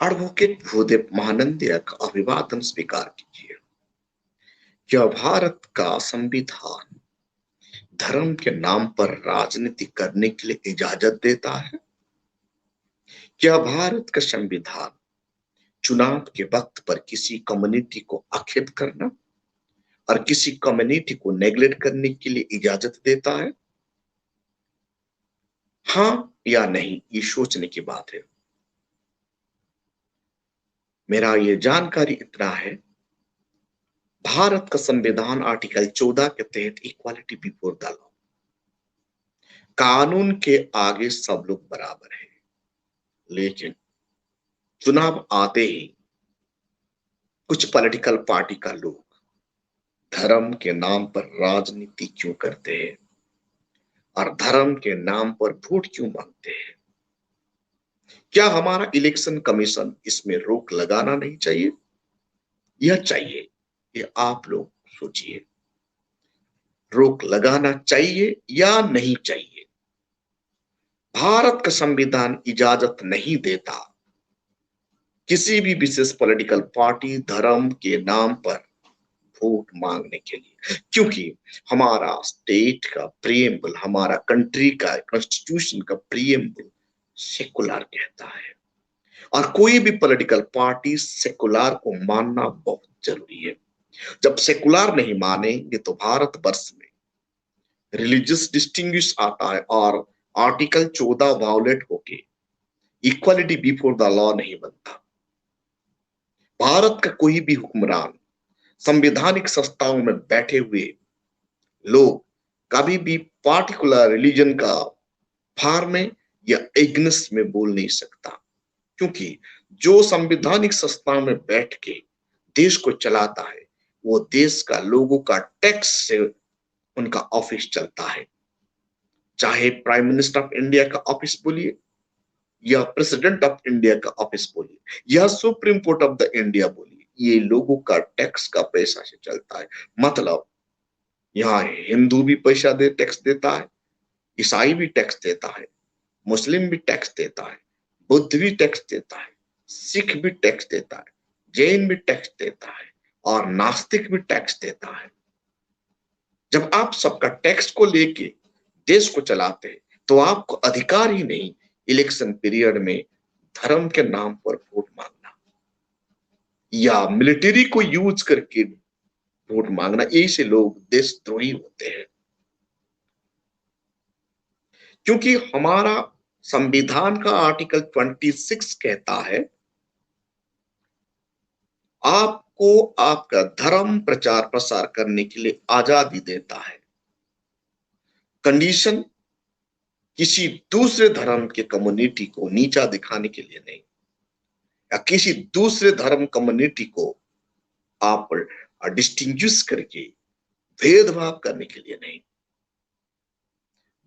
Advocate Bhudev Mahanandia का अभिवादन स्वीकार कीजिए। क्या भारत का संविधान धर्म के नाम पर राजनीति करने के लिए इजाजत देता है? क्या भारत का संविधान चुनाव के वक्त पर किसी कम्युनिटी को आक्षेप करना और किसी कम्युनिटी को नेग्लेक्ट करने के लिए इजाजत देता है? हाँ या नहीं, ये सोचने की बात है। मेरा ये जानकारी इतना है, भारत का संविधान आर्टिकल 14 के तहत इक्वालिटी बिफोर द लॉ, कानून के आगे सब लोग बराबर हैं। लेकिन चुनाव आते ही कुछ पॉलिटिकल पार्टी का लोग धर्म के नाम पर राजनीति क्यों करते हैं और धर्म के नाम पर वोट क्यों मांगते हैं? क्या हमारा इलेक्शन कमीशन इसमें रोक लगाना नहीं चाहिए या चाहिए? ये आप लोग सोचिए, रोक लगाना चाहिए या नहीं चाहिए? भारत का संविधान इजाजत नहीं देता किसी भी विशेष पॉलिटिकल पार्टी धर्म के नाम पर वोट मांगने के लिए, क्योंकि हमारा स्टेट का प्रीएम्बल, हमारा कंट्री का कॉन्स्टिट्यूशन का प्रीएम्बल सेकुलर कहता है और कोई भी पॉलिटिकल पार्टी सेकुलर को मानना बहुत जरूरी है। जब सेकुलर नहीं मानेंगे तो भारतवर्ष में रिलीजियस डिस्टिंग्विश आता है और आर्टिकल 14 वायोलेट होके इक्वालिटी बिफोर द लॉ नहीं बनता। भारत का कोई भी हुक्मरान संवैधानिक संस्थाओं में बैठे हुए लोग कभी भी पार्टिकुलर रिलीजन का फार में या एग्नेस्ट में बोल नहीं सकता, क्योंकि जो संवैधानिक संस्थाओं में बैठ के देश को चलाता है वो देश का लोगों का टैक्स से उनका ऑफिस चलता है। चाहे प्राइम मिनिस्टर ऑफ इंडिया का ऑफिस बोलिए या प्रेसिडेंट ऑफ इंडिया का ऑफिस बोलिए या supreme court of the India बोलिए, ये लोगों का टैक्स का पैसा से चलता है। मतलब यहाँ हिंदू भी पैसा दे टैक्स देता है, ईसाई भी टैक्स देता है, मुस्लिम भी टैक्स देता है, बुद्ध भी टैक्स देता है, सिख भी टैक्स देता है, जैन भी टैक्स देता है और नास्तिक भी टैक्स देता है। जब आप सबका टैक्स को लेके देश को चलाते हैं तो आपको अधिकार ही नहीं इलेक्शन पीरियड में धर्म के नाम पर वोट मांगना या मिलिट्री को यूज करके वोट मांगना। ऐसे लोग देशद्रोही होते हैं, क्योंकि हमारा संविधान का आर्टिकल 26 कहता है आपको आपका धर्म प्रचार प्रसार करने के लिए आजादी देता है। कंडीशन किसी दूसरे धर्म के कम्युनिटी को नीचा दिखाने के लिए नहीं या किसी दूसरे धर्म कम्युनिटी को आप डिस्टिंग्विश करके भेदभाव करने के लिए नहीं।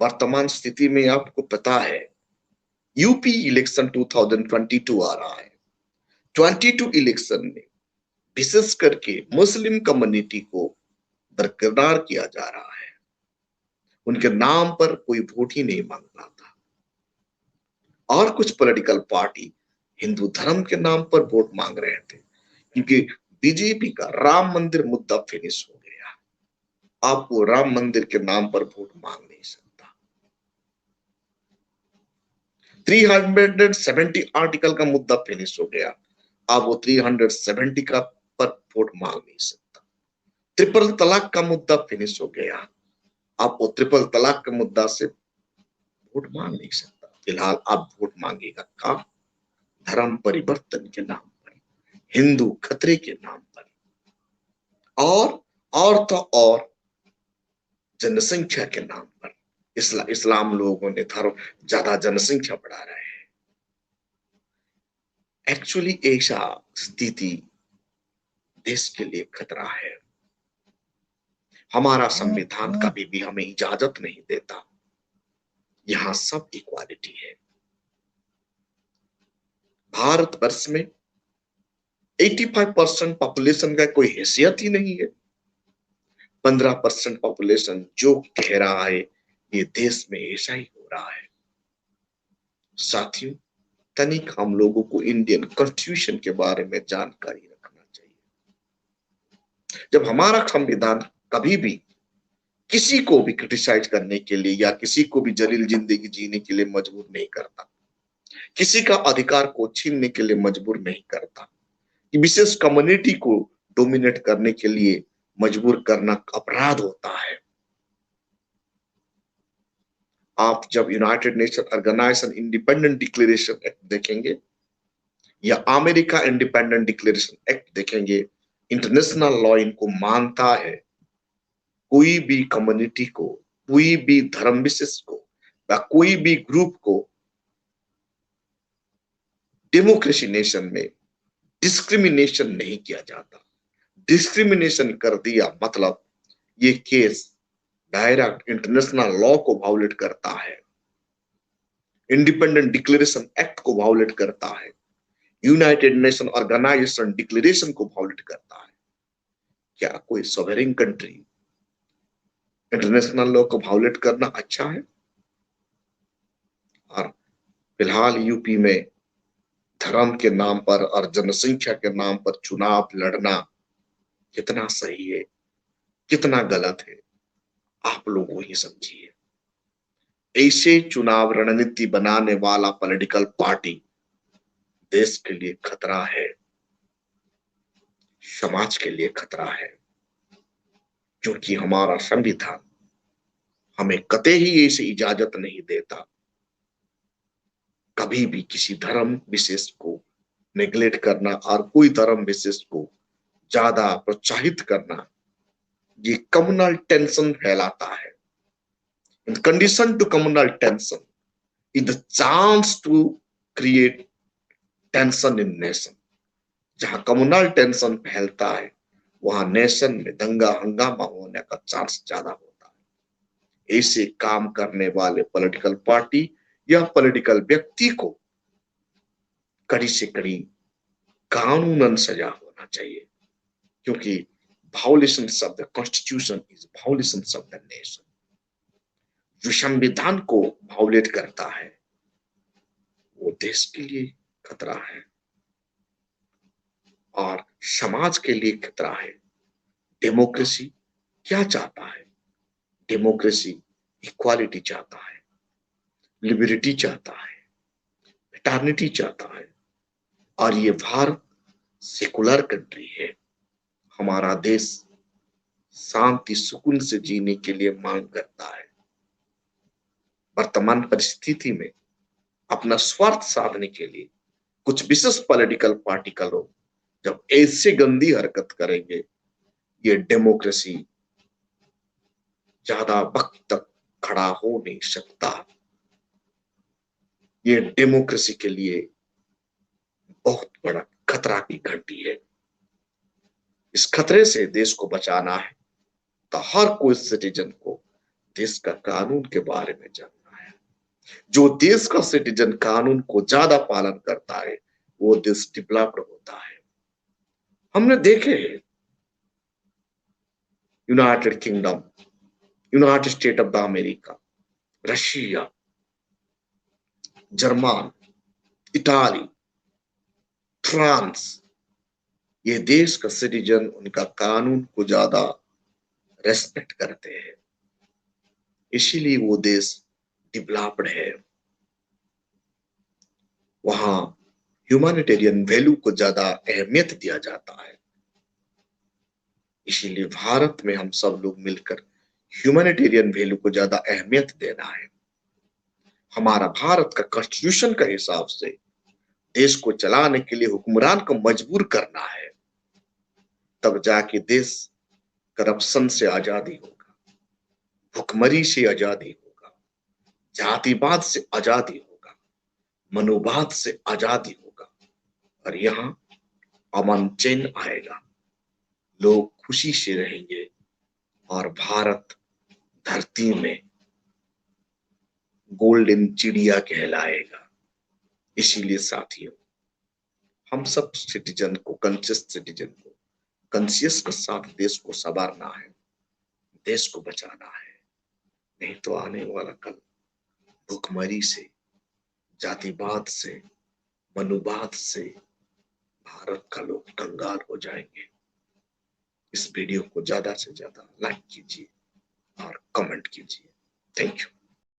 वर्तमान स्थिति में आपको पता है यूपी इलेक्शन 2022 आ रहा है। 22 इलेक्शन में विशेष करके मुस्लिम कम्युनिटी को दरकिनार किया जा रहा है, उनके नाम पर कोई वोट ही नहीं मांग रहा था और कुछ पॉलिटिकल पार्टी हिंदू धर्म के नाम पर वोट मांग रहे थे, क्योंकि बीजेपी का राम मंदिर मुद्दा फिनिश हो गया। आपको राम मंदिर के नाम पर वोट मांग नहीं सकता। 370 आर्टिकल का मुद्दा फिनिश हो गया, आप वो 370 का पर वोट मांग नहीं सकता। ट्रिपल तलाक का मुद्दा फिनिश हो गया, आप वो ट्रिपल तलाक के मुद्दा से वोट मांग नहीं सकता। फिलहाल आप वोट मांगेगा का धर्म परिवर्तन के नाम पर, हिंदू खतरे के नाम पर और तो और जनसंख्या के नाम पर। इस्लाम लोगों ने धर्म ज्यादा जनसंख्या बढ़ा रहे हैं। एक्चुअली ऐसा स्थिति देश के लिए खतरा है। हमारा संविधान कभी भी हमें इजाजत नहीं देता, यहां सब इक्वालिटी है। भारतवर्ष में 85% पॉपुलेशन का कोई हैसियत ही नहीं है। 15% पॉपुलेशन जो कह रहा है ये देश में ऐसा ही हो रहा है। साथियों, तनिक हम लोगों को इंडियन कॉन्स्टिट्यूशन के बारे में जानकारी रखना चाहिए। जब हमारा संविधान कभी भी किसी को भी क्रिटिसाइज करने के लिए या किसी को भी जलील जिंदगी जीने के लिए मजबूर नहीं करता, किसी का अधिकार को छीनने के लिए मजबूर नहीं करता, कि विशेष कम्युनिटी को डोमिनेट करने के लिए मजबूर करना अपराध होता है। आप जब united nation organisation independent declaration act देखेंगे या अमेरिका इंडिपेंडेंट डिक्लेरेशन एक्ट देखेंगे, इंटरनेशनल लॉ इनको मानता है कोई भी कम्युनिटी को, कोई भी धर्म विशेष को या कोई भी ग्रुप को डेमोक्रेसी नेशन में डिस्क्रिमिनेशन नहीं किया जाता। डिस्क्रिमिनेशन कर दिया मतलब ये केस डायरेक्ट इंटरनेशनल लॉ को वायोलेट करता है, इंडिपेंडेंट डिक्लेरेशन एक्ट को वायोलेट करता है, यूनाइटेड नेशन ऑर्गेनाइजेशन डिक्लेरेशन को वायोलेट करता है। क्या कोई सॉवरेन कंट्री इंटरनेशनल लॉ को वायोलेट करना अच्छा है? और फिलहाल यूपी में धर्म के नाम पर और जनसंख्या के नाम पर चुनाव लड़ना कितना सही है, कितना गलत है, आप लोग वही समझिए। ऐसे चुनाव रणनीति बनाने वाला पॉलिटिकल पार्टी देश के लिए खतरा है, समाज के लिए खतरा है, क्योंकि हमारा संविधान हमें कतई ही ऐसी इजाजत नहीं देता कभी भी किसी धर्म विशेष को नेग्लेक्ट करना और कोई धर्म विशेष को ज्यादा प्रोत्साहित करना। ये कम्युनल टेंशन फैलाता है। Condition to communal tension is the chance to create tension in nation। जहां कम्युनल टेंशन फैलता है वहां नेशन में दंगा हंगामा होने का चांस ज्यादा होता है। ऐसे काम करने वाले पॉलिटिकल पार्टी या पॉलिटिकल व्यक्ति को कड़ी से कड़ी कानूनन सजा होना चाहिए, क्योंकि violation of the constitution is violation of the nation. जो संविधान को वायोलेट करता है वो देश के लिए खतरा है और समाज के लिए खतरा है। डेमोक्रेसी क्या चाहता है? डेमोक्रेसी इक्वालिटी चाहता है, लिबर्टी चाहता है, फ्रेटर्निटी चाहता है। और ये भारत सेकुलर कंट्री है। हमारा देश शांति सुकून से जीने के लिए मांग करता है। वर्तमान परिस्थिति में अपना स्वार्थ साधने के लिए कुछ विशेष पॉलिटिकल पार्टी का लोग जब ऐसे गंदी हरकत करेंगे, ये डेमोक्रेसी ज्यादा वक्त तक खड़ा हो नहीं सकता। ये डेमोक्रेसी के लिए बहुत बड़ा खतरा की घंटी है। इस खतरे से देश को बचाना है तो हर कोई सिटीजन को देश का कानून के बारे में जानना है। जो देश का सिटीजन कानून को ज्यादा पालन करता है वो देश डेवलप्ड होता है। हमने देखे United kingdom, United state of the America, Russia, German, Italy, France, ये देश का सिटीजन उनका कानून को ज्यादा रेस्पेक्ट करते हैं, इसीलिए वो देश डेवलप्ड है। वहां ह्यूमैनिटेरियन वैल्यू को ज्यादा अहमियत दिया जाता है। इसीलिए भारत में हम सब लोग मिलकर ह्यूमैनिटेरियन वैल्यू को ज्यादा अहमियत देना है। हमारा भारत का कॉन्स्टिट्यूशन के हिसाब से देश को चलाने के लिए हुक्मरान को मजबूर करना है, तब जाके देश करप्शन से आजादी होगा, भुखमरी से आजादी होगा, जातिवाद से आजादी होगा, मनोवाद से आजादी होगा और यहाँ अमन चैन आएगा, लोग खुशी से रहेंगे और भारत धरती में गोल्डन चिड़िया कहलाएगा। इसीलिए साथियों, हम सब सिटीजन को, कॉन्शियस सिटीजन को, कॉन्शियस के साथ देश को संवारना है, देश को बचाना है। नहीं तो आने वाला कल भुखमरी से, जातिवाद से, मनुवाद से भारत का लोग कंगाल हो जाएंगे। इस वीडियो को ज्यादा से ज्यादा लाइक कीजिए और कमेंट कीजिए। Thank you.